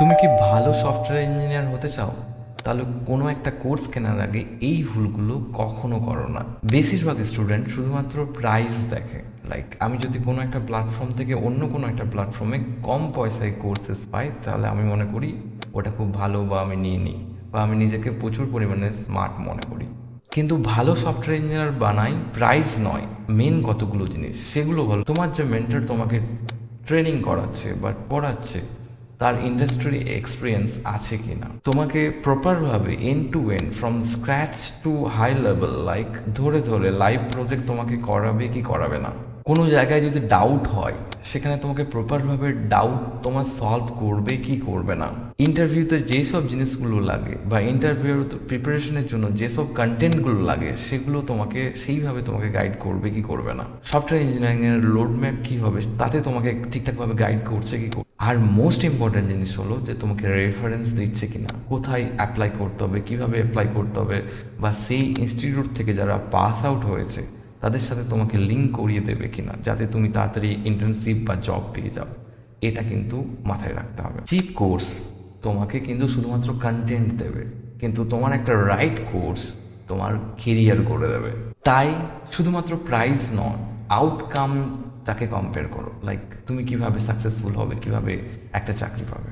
তুমি কি ভালো সফটওয়্যার ইঞ্জিনিয়ার হতে চাও? তাহলে কোনো একটা কোর্স কেনার আগে এই ভুলগুলো কখনো করো না। বেশিরভাগ স্টুডেন্ট শুধুমাত্র প্রাইস দেখে। লাইক আমি যদি কোনো একটা প্ল্যাটফর্ম থেকে অন্য কোনো একটা প্ল্যাটফর্মে কম পয়সায় কোর্সেস পাই, তাহলে আমি মনে করি ওটা খুব ভালো, বা আমি নিয়ে নিই, বা আমি নিজেকে প্রচুর পরিমাণে স্মার্ট মনে করি। কিন্তু ভালো সফটওয়্যার ইঞ্জিনিয়ার বানাই প্রাইস নয়, মেন কতগুলো জিনিস সেগুলো ভালো। তোমার যে মেন্টর তোমাকে ট্রেনিং করাচ্ছে বা পড়াচ্ছে, তার ইন্ডাস্ট্রি এক্সপিরিয়েন্স আছে কিনা, তোমাকে প্রপারভাবে end to end from scratch to high level like ধরে ধরে লাইভ প্রজেক্ট তোমাকে করাবে কি করাবে না। কোনো জায়গায় যদি ডাউট হয়, সেখানে তোমাকে প্রপারভাবে ডাউট তোমার সলভ করবে কি করবে না। ইন্টারভিউতে যেসব জিনিসগুলো লাগে বা ইন্টারভিউর প্রিপারেশনের জন্য যেসব কন্টেন্টগুলো লাগে, সেগুলো তোমাকে সেইভাবে তোমাকে গাইড করবে কি করবে না। সফটওয়্যার ইঞ্জিনিয়ারিংয়ের রোড ম্যাপ কী হবে তাতে তোমাকে ঠিকঠাকভাবে গাইড করছে কি। আর মোস্ট ইম্পর্ট্যান্ট জিনিস হলো যে তোমাকে রেফারেন্স দিচ্ছে কিনা, কোথায় অ্যাপ্লাই করতে হবে, কিভাবে অ্যাপ্লাই করতে হবে, বা সেই ইনস্টিটিউট থেকে যারা পাস আউট হয়েছে তাদের সাথে তোমাকে লিঙ্ক করিয়ে দেবে কিনা, যাতে তুমি তাড়াতাড়ি ইন্টার্নশিপ বা জব পেয়ে যাও। এটা কিন্তু মাথায় রাখতে হবে। চিপ কোর্স তোমাকে কিন্তু শুধুমাত্র কন্টেন্ট দেবে, কিন্তু তোমার একটা রাইট কোর্স তোমার কেরিয়ার করে দেবে। তাই শুধুমাত্র প্রাইস নয়, আউটকাম তাকে কম্পেয়ার করো। লাইক তুমি কিভাবে সাকসেসফুল হবে, কিভাবে একটা চাকরি পাবে।